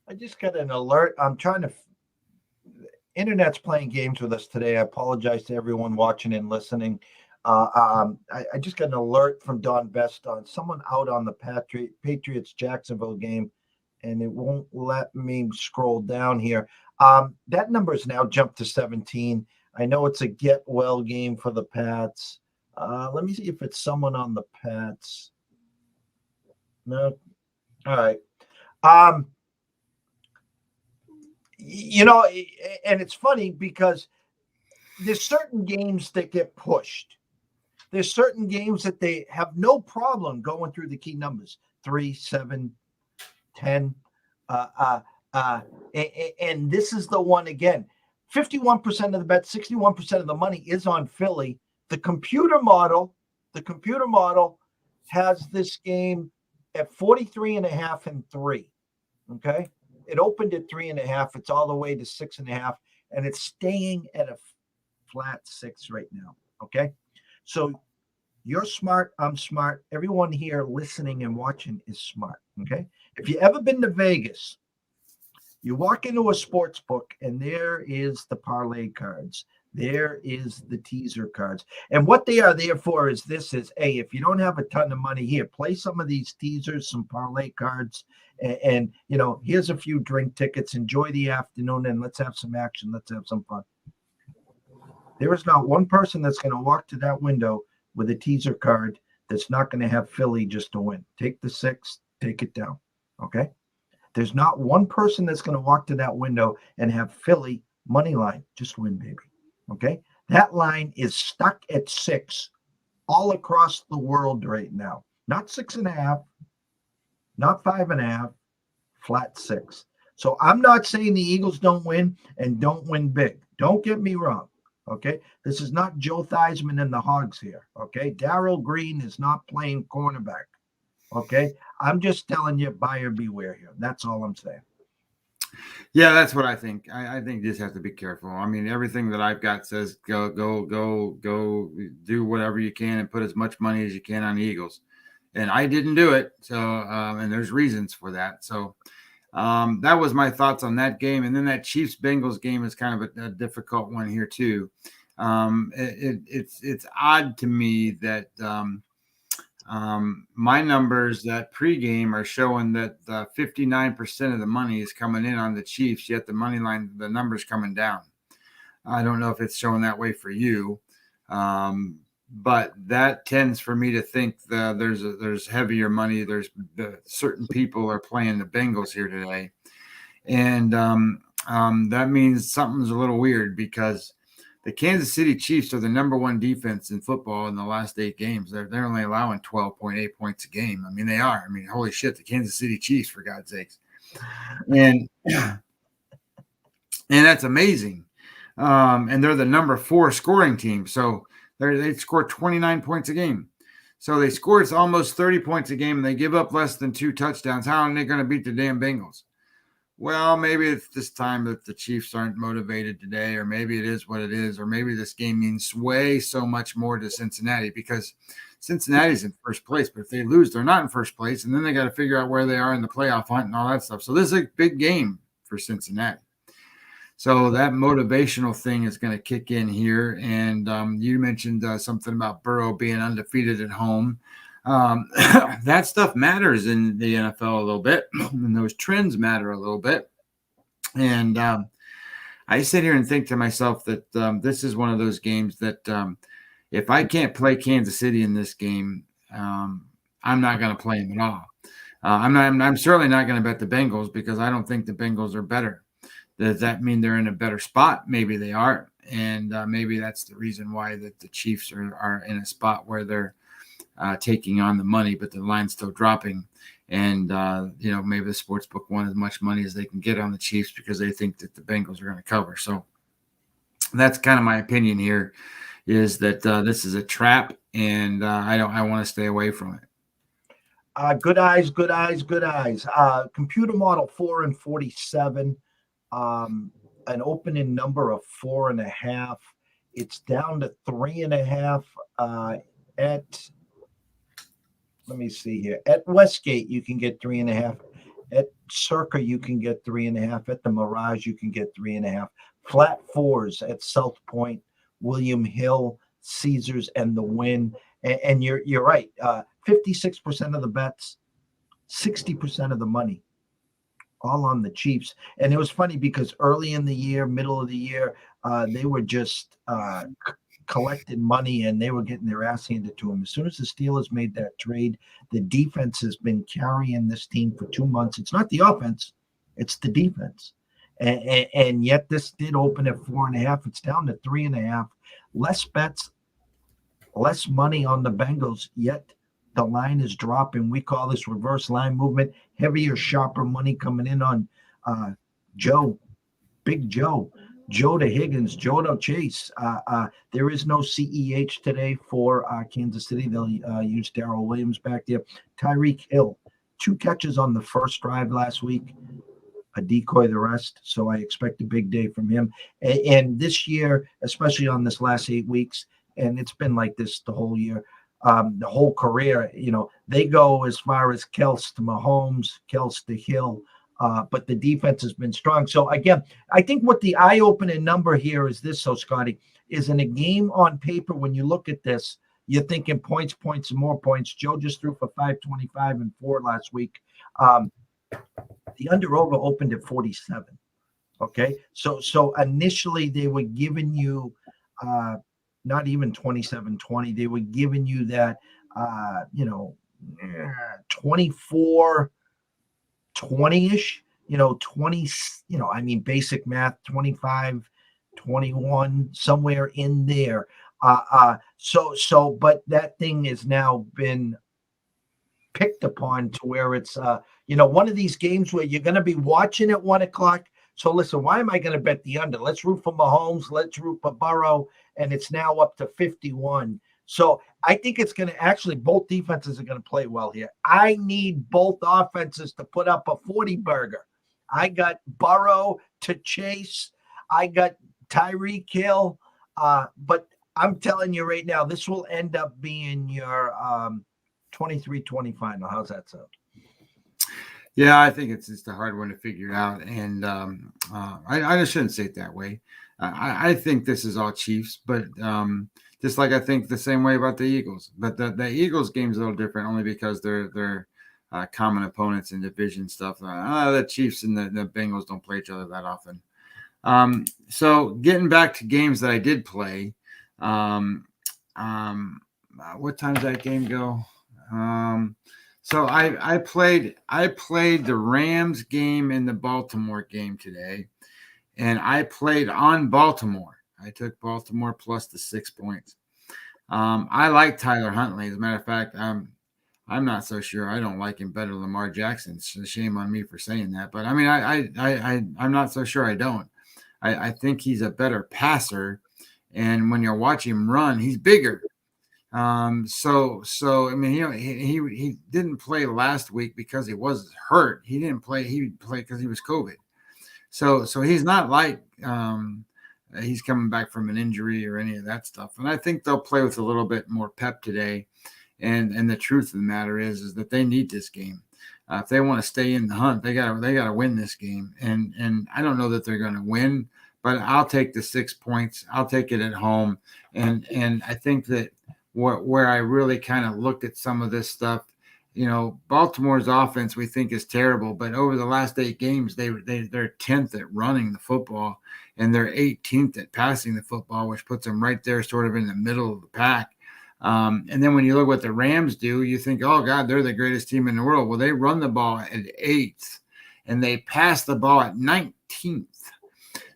I just got an alert. I'm trying to – internet's playing games with us today. I apologize to everyone watching and listening. I just got an alert from Don Best on someone out on the Patriots Jacksonville game, and it won't let me scroll down here. That number has now jumped to 17. I know it's a get well game for the Pats. Let me see if it's someone on the Pats. No. All right. And it's funny because there's certain games that get pushed. There's certain games that they have no problem going through the key numbers, 3, 7, 10. And this is the one again. 51% of the bet, 61% of the money is on Philly. The computer model has this game at 43.5 and 3. Okay. It opened at 3.5. It's all the way to 6.5, and it's staying at a flat 6 right now. Okay. So you're smart. I'm smart. Everyone here listening and watching is smart. Okay. If you ever been to Vegas, you walk into a sports book and there is the parlay cards. There is the teaser cards. And what they are there for is hey, if you don't have a ton of money here, play some of these teasers, some parlay cards, and here's a few drink tickets. Enjoy the afternoon and let's have some action. Let's have some fun. There is not one person that's going to walk to that window with a teaser card that's not going to have Philly just to win. Take the 6, take it down. Okay? There's not one person that's going to walk to that window and have Philly money line. Just win, baby. Okay? That line is stuck at 6 all across the world right now. Not 6.5, not 5.5, flat 6. So I'm not saying the Eagles don't win and don't win big. Don't get me wrong. Okay? This is not Joe Theismann and the Hogs here. Okay? Darrell Green is not playing cornerback. Okay? I'm just telling you, buyer beware here. That's all I'm saying. Yeah, that's what I think. I think you just have to be careful. I mean, everything that I've got says go, do whatever you can and put as much money as you can on the Eagles. And I didn't do it. So, and there's reasons for that. So, that was my thoughts on that game. And then that Chiefs-Bengals game is kind of a difficult one here too. It's odd to me that my numbers that pregame are showing that 59% of the money is coming in on the Chiefs, yet the money line, the numbers coming down. I don't know if it's showing that way for you, but that tends for me to think that there's heavier money. There's certain people are playing the Bengals here today, and that means something's a little weird because the Kansas City Chiefs are the number 1 defense in football in the last 8 games. They're only allowing 12.8 points a game. I mean, they are. I mean, holy shit, the Kansas City Chiefs, for God's sakes. And that's amazing. And they're the number 4 scoring team. So they score 29 points a game. So they scored almost 30 points a game, and they give up less than 2 touchdowns. How are they going to beat the damn Bengals? Well, maybe it's this time that the Chiefs aren't motivated today, or maybe it is what it is, or maybe this game means way so much more to Cincinnati because Cincinnati's in first place. But if they lose, they're not in first place, and then they got to figure out where they are in the playoff hunt and all that stuff. So this is a big game for Cincinnati. So that motivational thing is going to kick in here. And you mentioned something about Burrow being undefeated at home. That stuff matters in the NFL a little bit, and those trends matter a little bit. And I sit here and think to myself that this is one of those games that if I can't play Kansas City in this game, I'm not going to play them at all. I'm certainly not going to bet the Bengals because I don't think the Bengals are better. Does that mean they're in a better spot? Maybe they are. And maybe that's the reason why that the Chiefs are in a spot where they're taking on the money, but the line's still dropping. And, maybe the sports book want as much money as they can get on the Chiefs because they think that the Bengals are going to cover. So that's kind of my opinion here is that this is a trap, and I want to stay away from it. Good eyes. Computer model 4 and 47. An opening number of 4.5. It's down to 3.5 at. Let me see here. At Westgate, you can get 3.5. At Circa, you can get 3.5. At the Mirage, you can get 3.5. Flat 4s at South Point, William Hill, Caesars, and the Win. And you're right. 56% of the bets, 60% of the money, all on the Chiefs. And it was funny because early in the year, middle of the year, they were just collected money and they were getting their ass handed to them. As soon as the Steelers made that trade, the defense has been carrying this team for 2 months. It's not the offense, it's the defense. And yet this did open at 4.5. It's down to 3.5. Less bets, less money on the Bengals, yet the line is dropping. We call this reverse line movement. Heavier, sharper money coming in on Joe, Big Joe. Joe to Higgins, Joe to Chase. There is no CEH today for Kansas City. They'll use Darrell Williams back there. Tyreek Hill, 2 catches on the first drive last week, a decoy the rest. So I expect a big day from him. And this year, especially on this last 8 weeks, and it's been like this the whole year, the whole career, they go as far as Kels to Mahomes, Kels to Hill, but the defense has been strong. So again, I think what the eye-opening number here is this, so Scotty, is in a game on paper, when you look at this, you're thinking points, points, and more points. Joe just threw for 525 and 4 last week. The under-over opened at 47. Okay, so initially they were giving you not even 27-20. They were giving you that 24 20-ish, 20, I mean, basic math, 25, 21, somewhere in there. But that thing has now been picked upon to where it's, one of these games where you're going to be watching at 1:00. So listen, why am I going to bet the under? Let's root for Mahomes. Let's root for Burrow. And it's now up to 51. So I think it's going to actually, both defenses are going to play well here. I need both offenses to put up a 40 burger. I got Burrow to chase. I got Tyreek Hill. But I'm telling you right now, this will end up being your 23-20 final. How's that sound? Yeah, I think it's just a hard one to figure out. And I just shouldn't say it that way. I think this is all Chiefs, but just like I think the same way about the Eagles. But the Eagles game is a little different only because they're common opponents in division stuff. The Chiefs and the Bengals don't play each other that often. So getting back to games that I did play, what time does that game go? So I played the Rams game and the Baltimore game today, and I played on Baltimore. I took Baltimore plus the 6 points. I like Tyler Huntley. As a matter of fact, I'm not so sure. I don't like him better than Lamar Jackson. It's a shame on me for saying that, but I mean, I'm not so sure. I don't. I think he's a better passer, and when you watch him run, he's bigger. So I mean, he didn't play last week because he was hurt. He didn't play. He played because he was COVID. So he's not like he's coming back from an injury or any of that stuff. And I think they'll play with a little bit more pep today. And the truth of the matter is that they need this game. If they want to stay in the hunt, they gotta win this game. And I don't know that they're going to win, but I'll take the 6 points. I'll take it at home. And I think that where I really kind of looked at some of this stuff, Baltimore's offense we think is terrible, but over the last 8 games, they're 10th at running the football, and they're 18th at passing the football, which puts them right there sort of in the middle of the pack. And then when you look what the Rams do, you think, oh, God, they're the greatest team in the world. Well, they run the ball at 8th, and they pass the ball at 19th.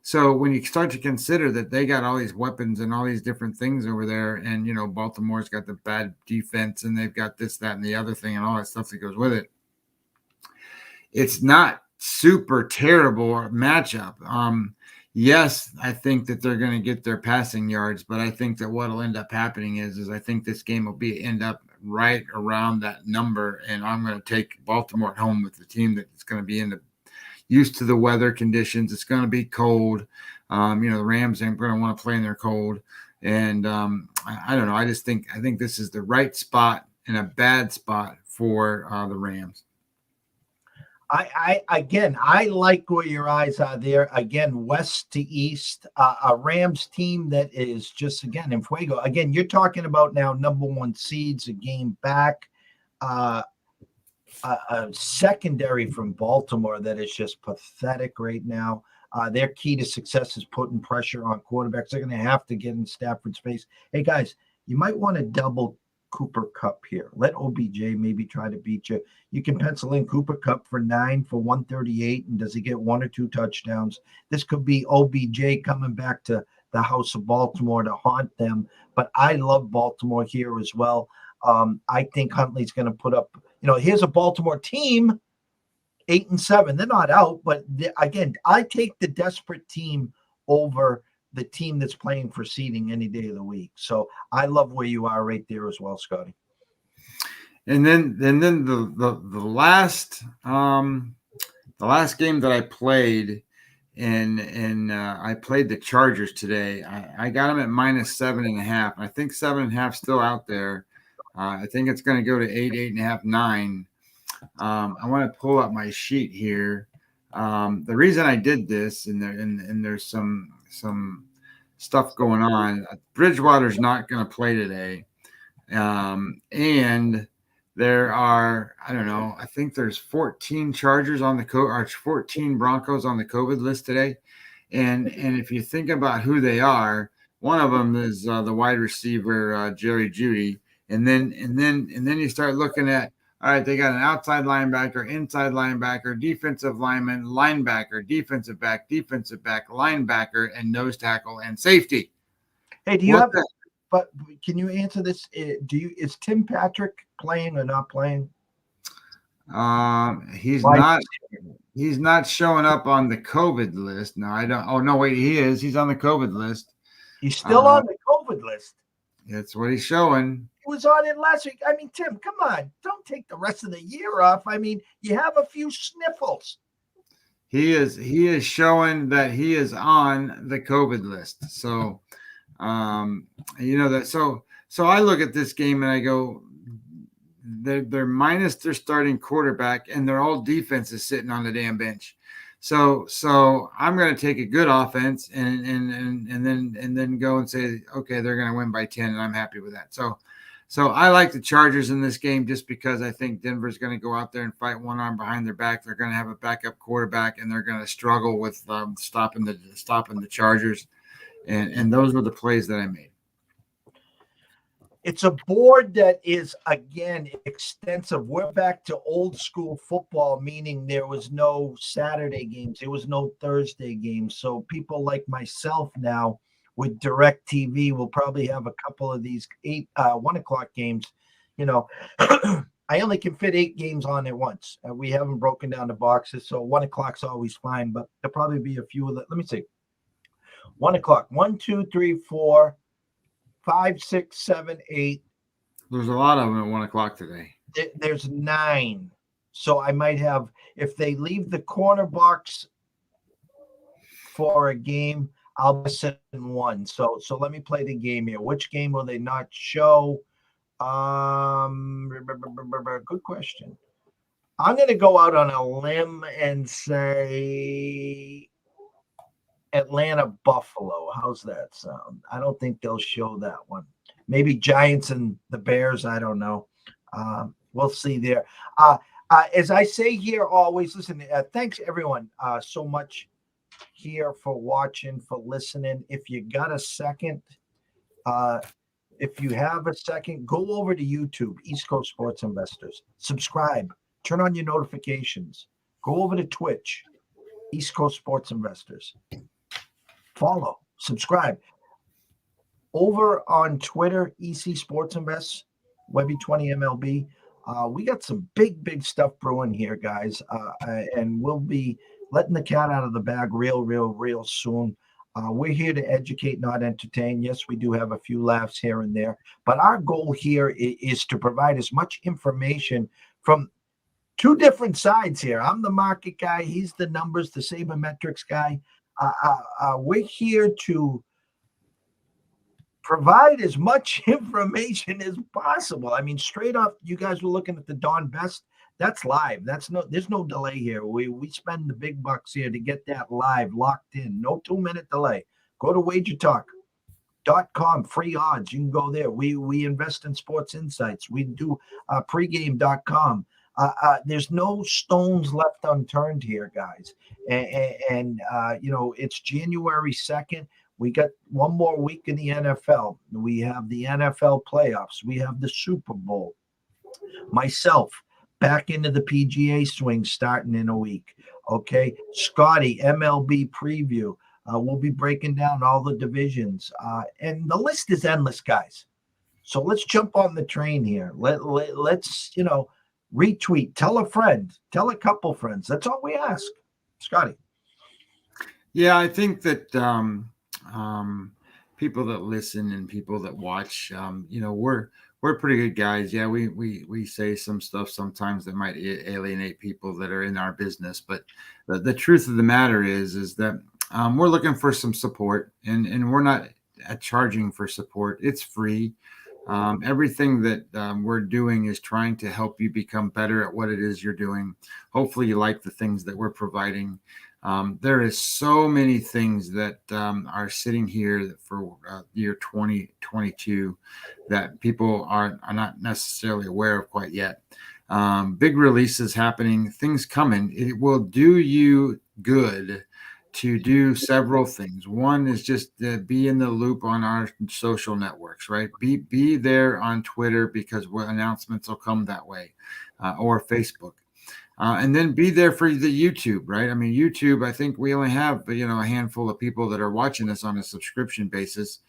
So when you start to consider that they got all these weapons and all these different things over there, and, Baltimore's got the bad defense and they've got this, that, and the other thing and all that stuff that goes with it, it's not super terrible matchup. Yes, I think that they're going to get their passing yards, but I think that what will end up happening is I think this game will end up right around that number, and I'm going to take Baltimore at home with the team that's going to be used to the weather conditions. It's going to be cold. The Rams aren't going to want to play in their cold. And I don't know. I think this is the right spot and a bad spot for the Rams. I like where your eyes are there. Again, west to east, a Rams team that is just, again, in fuego. Again, you're talking about now number 1 seeds, a game back. A secondary from Baltimore that is just pathetic right now. Their key to success is putting pressure on quarterbacks. They're going to have to get in Stafford's face. Hey, guys, you might want to double Cooper Kupp here. Let OBJ maybe try to beat you. You can pencil in Cooper Kupp for 9 for 138, and does he get 1 or 2 touchdowns? This could be OBJ coming back to the house of Baltimore to haunt them. But I love Baltimore here as well. I think Huntley's going to put up, here's a Baltimore team, 8-7. They're not out, but again, I take the desperate team over the team that's playing for seeding any day of the week. So I love where you are right there as well, Scotty. And then the last game that I played, and I played the Chargers today. I got them at -7.5. I think 7.5 still out there. I think it's going to go to 8, 8.5, 9. I want to pull up my sheet here. The reason I did this, and there's some stuff going on. Bridgewater's not going to play today, and there are, I don't know, I think there's 14 Chargers on the or 14 Broncos on the COVID list today, and if you think about who they are, one of them is the wide receiver Jerry Jeudy, and then you start looking at, all right, they got an outside linebacker, inside linebacker, defensive lineman, linebacker, defensive back, linebacker, and nose tackle and safety. Hey, do you have? But can you answer this? Is Tim Patrick playing or not playing? He's not. He's not showing up on the COVID list. No, I don't. Oh no, wait, he is. He's on the COVID list. He's still on the COVID list. That's what he's showing. He was on it last week. I mean, Tim, come on. Don't take the rest of the year off. I mean, you have a few sniffles. He is showing that he is on the COVID list. So, so I look at this game and I go, they're minus their starting quarterback and they're all defenses sitting on the damn bench. So I'm going to take a good offense and then go and say, okay, they're going to win by 10, and I'm happy with that. So I like the Chargers in this game just because I think Denver's going to go out there and fight one arm behind their back. They're going to have a backup quarterback, and they're going to struggle with stopping the Chargers. And those were the plays that I made. It's a board that is, again, extensive. We're back to old school football, meaning there was no Saturday games. There was no Thursday games. So people like myself now with DirecTV will probably have a couple of these 1 o'clock games. You know, I only can fit 8 games on at once. We haven't broken down the boxes, so 1 o'clock's always fine, but there'll probably be a few of them. Let me see. 1 o'clock. 1, 2, 3, 4. 5, 6, 7, 8. There's a lot of them at 1 o'clock today. There's 9. So I might have, if they leave the corner box for a game, I'll be sitting 1. So let me play the game here. Which game will they not show? Good question. I'm going to go out on a limb and say Atlanta Buffalo. How's that sound? I don't think they'll show that one. Maybe Giants and the Bears. I don't know. We'll see there. As I say here always, listen, thanks everyone so much here for watching, for listening. If you got a second, if you have a second, go over to YouTube, East Coast Sports Investors. Subscribe. Turn on your notifications. Go over to Twitch, East Coast Sports Investors. Follow, subscribe. Over on Twitter, EC Sports Invest, Webby20 MLB. We got some big stuff brewing here, guys. And we'll be letting the cat out of the bag real soon. We're here to educate, not entertain. Yes, we do have a few laughs here and there. But our goal here is to provide as much information from 2 different sides here. I'm the market guy. He's the numbers, the sabermetrics guy. We're here to provide as much information as possible. I mean, straight off, you guys were looking at the Don Best. That's live. There's no delay here. We spend the big bucks here to get that live, locked in. No 2-minute delay. Go to wagertalk.com, free odds. You can go there. We invest in sports insights. We do pregame.com. There's no stones left unturned here, guys. And it's January 2nd. We got one more week in the NFL. We have the NFL playoffs. We have the Super Bowl. Myself, back into the PGA swing starting in a week. Okay. Scotty, MLB preview. We'll be breaking down all the divisions. And the list is endless, guys. So let's jump on the train here. Let's, retweet, tell a friend, tell a couple friends. That's all we ask. Scotty. Yeah, I think that people that listen and people that watch, we're pretty good guys. Yeah, we say some stuff sometimes that might alienate people that are in our business. But the truth of the matter is that we're looking for some support, and we're not charging for support. It's free. Everything that we're doing is trying to help you become better at what it is you're doing. Hopefully you like the things that we're providing. There is so many things that are sitting here for year 2022 that people are not necessarily aware of quite yet. Big releases happening, things coming. It will do you good to do several things. One is just be in the loop on our social networks, right? Be there on Twitter because announcements will come that way, or Facebook. And then be there for the YouTube, right? I mean, YouTube, I think we only have, a handful of people that are watching us on a subscription basis.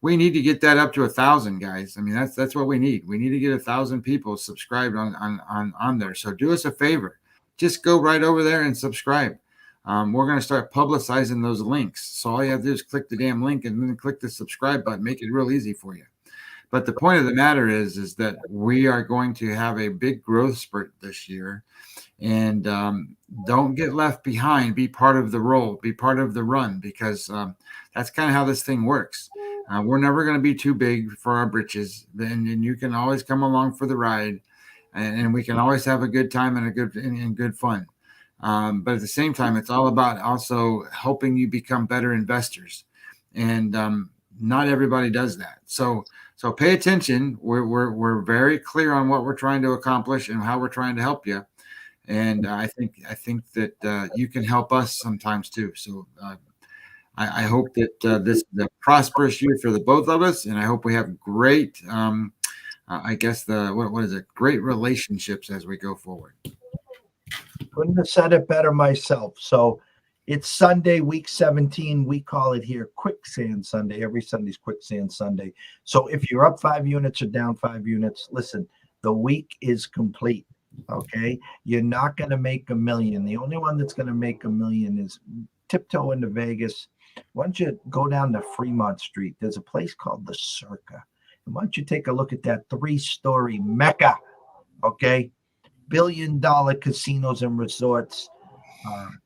We need to get that up to 1,000 guys. I mean, that's what we need. We need to get 1,000 people subscribed on there. So do us a favor. Just go right over there and subscribe. We're going to start publicizing those links. So all you have to do is click the damn link and then click the subscribe button. Make it real easy for you. But the point of the matter is that we are going to have a big growth spurt this year. And don't get left behind. Be part of the roll. Be part of the run, because that's kind of how this thing works. We're never going to be too big for our britches. Then you can always come along for the ride, and we can always have a good time and good fun. But at the same time, it's all about also helping you become better investors, and not everybody does that. So pay attention. We're very clear on what we're trying to accomplish and how we're trying to help you. And I think that you can help us sometimes too. So I hope that this is a prosperous year for the both of us, and I hope we have great, great relationships as we go forward. Couldn't have said it better myself. So it's Sunday, week 17. We call it here Quicksand Sunday. Every Sunday's Quicksand Sunday. So if you're up 5 units or down 5 units, listen, the week is complete. Okay, you're not going to make $1 million. The only one that's going to make $1 million is tiptoe into Vegas. Why don't you go down to Fremont Street? There's a place called the Circa. And why don't you take a look at that 3-story Mecca? Okay, $1 billion casinos and resorts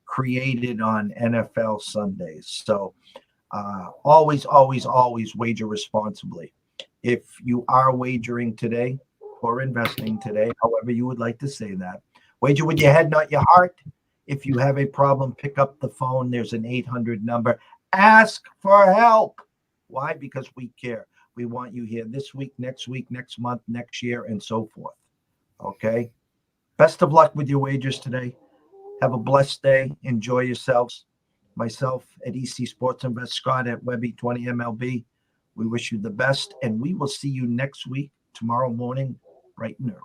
created on NFL Sundays. So always wager responsibly. If you are wagering today, or investing today, however you would like to say that. Wager with your head, not your heart. If you have a problem, pick up the phone. There's an 800 number. Ask for help. Why? Because we care. We want you here this week, next month, next year, and so forth. Okay? Best of luck with your wagers today. Have a blessed day. Enjoy yourselves. Myself at EC Sports Invest, Scott at Webby20MLB. We wish you the best, and we will see you next week, tomorrow morning, bright and early.